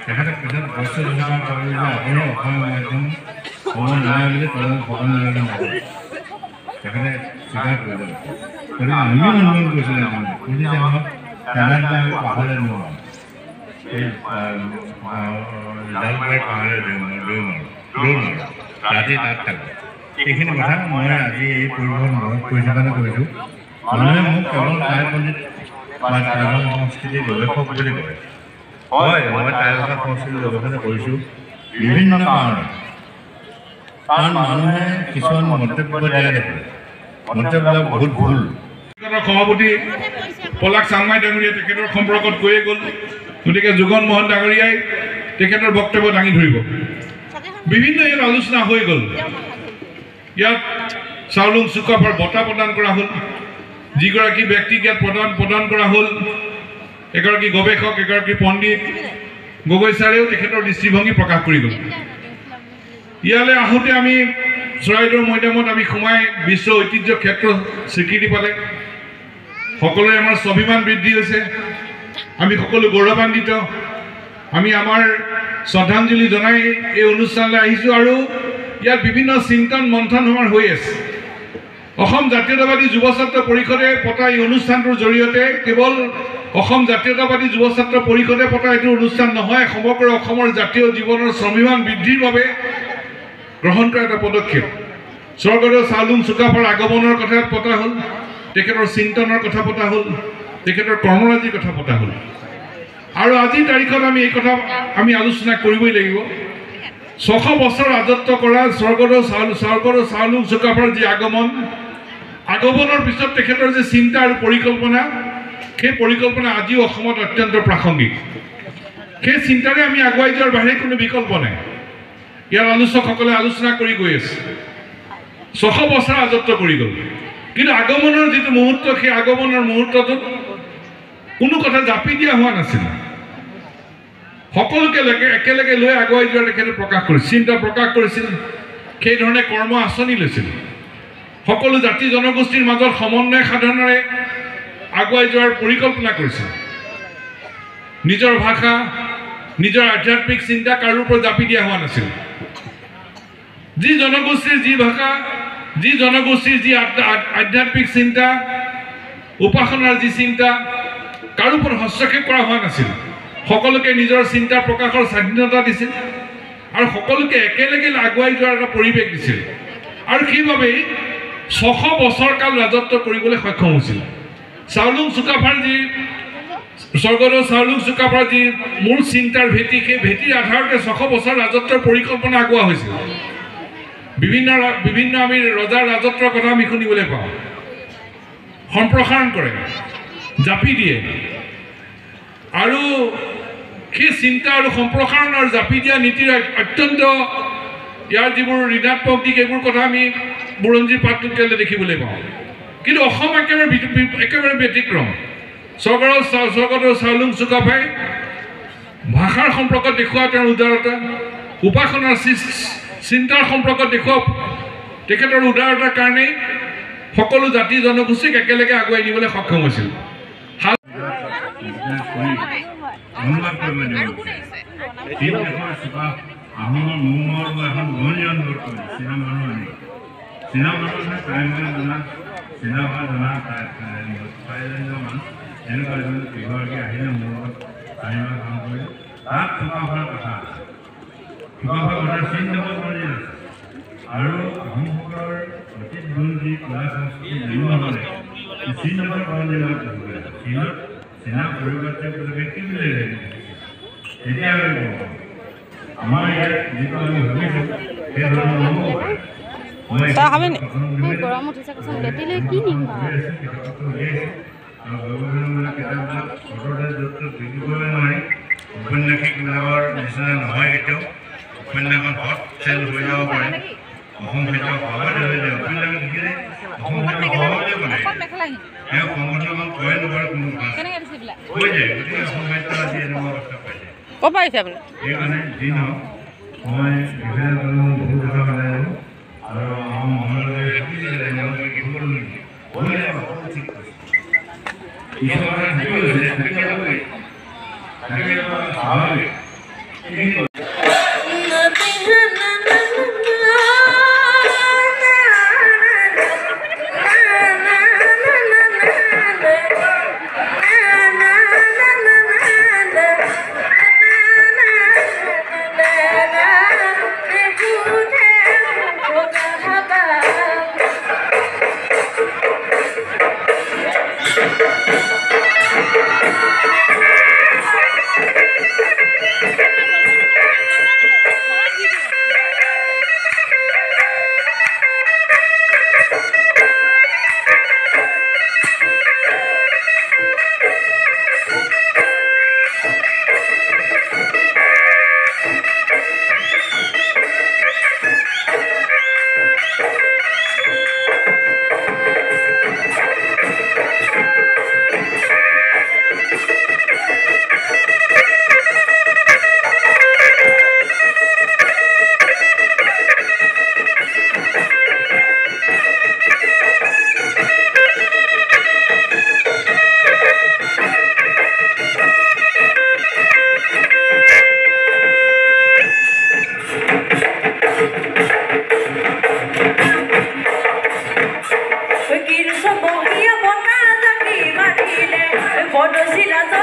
তেখেতে পিছত বস্তু ঘোষণা কৰে যে আপুনি অসমীয়া মাধ্যম হ'ব নোৱাৰে বুলি ক'লে সকলোকে নকৰে তেখেতে স্বীকাৰ কৰিব গতিকে আমিও আন্দোলন কৰিছিলোঁ কিন্তু যে আমাক তেনেকৈ আমি পাহৰিলে নোৱাৰোঁ এই জালুকবাৰী পাহৰিলে দৌৰ ৰাতি তাত থাকোঁ এইখিনি কথা মই আজি এই পৰিৱেশত মনত কৰি থকাতে কৈছোঁ মানুহে মোক কেৱল টাই পণ্ডিত বা টাইভাষা সংস্কৃতিৰ গৱেষক বুলি কয় হয় মই টাইভাষা সংস্কৃতিৰ গৱেষণা কৰিছোঁ বিভিন্ন কাৰণত কাৰণ মানুহে কিছুমান মন্তব্য দিয়া দেখে মন্তব্যবিলাক বহুত ভুল সভাপতি পলাশ চাংমাই ডাঙৰীয়া তেখেতৰ সম্পৰ্কত কৈয়ে গ'ল গতিকে যোগন মোহন ডাঙৰীয়াই তেখেতৰ বক্তব্য দাঙি ধৰিব বিভিন্ন ইয়াত আলোচনা হৈ গ'ল ইয়াত চাউলুং চুকাফাৰ বঁটা প্ৰদান কৰা হ'ল যিগৰাকী ব্যক্তিক ইয়াত প্ৰদান কৰা হ'ল এগৰাকী গৱেষক এগৰাকী পণ্ডিত গগৈ ছাৰেও তেখেতৰ দৃষ্টিভংগী প্ৰকাশ কৰি গ'ল ইয়ালৈ আহোঁতে আমি চৰাইদেউ মৈদামত আমি সোমাই বিশ্ব ঐতিহ্য ক্ষেত্ৰ স্বীকৃতি পালে সকলোৰে আমাৰ স্বাভিমান বৃদ্ধি হৈছে আমি সকলো গৌৰৱান্বিত আমি আমাৰ শ্ৰদ্ধাঞ্জলি জনাই এই অনুষ্ঠানলৈ আহিছোঁ আৰু ইয়াত বিভিন্ন চিন্তন মন্থন আমাৰ হৈ আছে অসম জাতীয়তাবাদী যুৱ ছাত্ৰ পৰিষদে পতা এই অনুষ্ঠানটোৰ জৰিয়তে কেৱল অসম জাতীয়তাবাদী যুৱ ছাত্ৰ পৰিষদে পতা এইটো অনুষ্ঠান নহয় সমগ্ৰ অসমৰ জাতীয় জীৱনৰ স্বাভিমান বৃদ্ধিৰ বাবে গ্ৰহণ কৰা এটা পদক্ষেপ স্বৰ্গদেউ চাউলুং চুকাফাৰ আগমনৰ কথা পতা হ'ল তেখেতৰ চিন্তনৰ কথা পতা হ'ল তেখেতৰ কৰ্মৰাজিৰ কথা পতা হ'ল আৰু আজিৰ তাৰিখত আমি এই কথা আমি আলোচনা কৰিবই লাগিব 600 বছৰ ৰাজত্ব কৰা স্বৰ্গদেউ চাউলুং চুকাফাৰ যি আগমনৰ পিছত তেখেতৰ যে চিন্তা আৰু পৰিকল্পনা সেই পৰিকল্পনা আজিও অসমত অত্যন্ত প্ৰাসংগিক সেই চিন্তাৰে আমি আগুৱাই যোৱাৰ বাহিৰে কোনো বিকল্প নাই ইয়াৰ আলোচকসকলে আলোচনা কৰি গৈ আছে 600 বছৰ ৰাজত্ব কৰি গ'ল কিন্তু আগমনৰ যিটো মুহূৰ্ত সেই আগমনৰ মুহূৰ্তটোত কোনো কথা জাপি দিয়া হোৱা নাছিল সকলোকে একেলগে লৈ আগুৱাই যোৱাৰ তেখেতে প্ৰকাশ কৰিছিল চিন্তা প্ৰকাশ কৰিছিল সেইধৰণে কৰ্ম আঁচনি লৈছিল সকলো জাতি জনগোষ্ঠীৰ মাজত সমন্বয় সাধনেৰে আগুৱাই যোৱাৰ পৰিকল্পনা কৰিছিল নিজৰ ভাষা নিজৰ আধ্যাত্মিক চিন্তা কাৰো ওপৰত জাপি দিয়া হোৱা নাছিল যি জনগোষ্ঠীৰ যি ভাষা যি জনগোষ্ঠীৰ যি আধ্যাত্মিক চিন্তা উপাসনাৰ যি চিন্তা কাৰো ওপৰত হস্তক্ষেপ কৰা হোৱা নাছিল সকলোকে নিজৰ চিন্তা প্ৰকাশৰ স্বাধীনতা দিছিল আৰু সকলোকে একেলগে আগুৱাই যোৱাৰ এটা পৰিৱেশ দিছিল আৰু সেইবাবেই 600 বছৰ কাল ৰাজত্ব কৰিবলৈ সক্ষম হৈছিল চাউলুং চুকাফাৰ যি স্বৰ্গদেউ চাউলুং চুকাফাৰ যি মূল চিন্তাৰ ভেটি সেই ভেটিৰ আধাৰতে 600 বছৰ ৰাজত্বৰ পৰিকল্পনা আগুৱা হৈছিল বিভিন্ন আমি ৰজাৰ ৰাজত্বৰ কথা আমি শুনিবলৈ পাওঁ সম্প্ৰসাৰণ কৰে জাপি দিয়ে আৰু সেই চিন্তা আৰু সম্প্ৰসাৰণ আৰু জাপি দিয়া নীতিৰ অত্যন্ত ইয়াৰ যিবোৰ ঋণাত্মক দিশ এইবোৰ কথা আমি বুৰঞ্জীৰ পাঠটোত দেখিবলৈ পাওঁ কিন্তু অসম একেবাৰে ব্যতিক্ৰম স্বৰ্গদেউ চাউলুং চুকাফাই ভাষাৰ সম্পৰ্কত দেখুওৱা তেওঁৰ উদাৰতা উপাসনাৰ চিন্তাৰ সম্পৰ্কত দেখুওৱা তেখেতৰ উদাৰতাৰ কাৰণেই সকলো জাতি জনগোষ্ঠীক একেলগে আগুৱাই নিবলৈ সক্ষম হৈছিল আহোমৰ মোমৰ এখন গণজন চীনা মানুহ আনি চীনা মানুহে প্ৰায়ভাগে জনা চীনা ভাষা জনা চাৰিজনমান এনেকুৱা এজন কেইগৰাকী আহিলে মোৰ লগত চাৰিমাহ কাম কৰিলে তাত চুকাফাৰ কথা চুকাফাৰ কথাৰ চিন্তাবোৰ মন্দিৰ আছে আৰু আহোমসকলৰ অতীত গুণ যি কলা সংস্কৃতি নিৰ্মাণে চিন্তাবোৰ মন্দিৰত চীনত চীনা পৰিৱৰ্তে তেওঁলোকে কি বুলি এতিয়া আমাৰ ইয়াত যিটো আমি ভাবিছোঁ সেই ধৰণৰ নহ'ব পাৰে উপন্যাসিকবিলাকৰ নিচিনা নহয় কেতিয়াও উপন্যাসখন হট চেল হৈ যাব পাৰে অসম সাহিত্য সহজে হৈ যায় উপন্যাস লিখিলে অসম সাহিত্য সহজে বনায় তেওঁ সংগঠনখন কয় নকৰে কোনো হৈ যায় গতিকে অসম সাহিত্য আজি এনেকুৱা অৱস্থা পাইছে সেইকাৰণে যি নহওক মই বিভিন্ন ধৰণৰ বহু কথা পেলাই আনো আৰু মনলৈ ঠিক কৈছে স্বাভাৱিক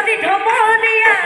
আজি ধপলীয়া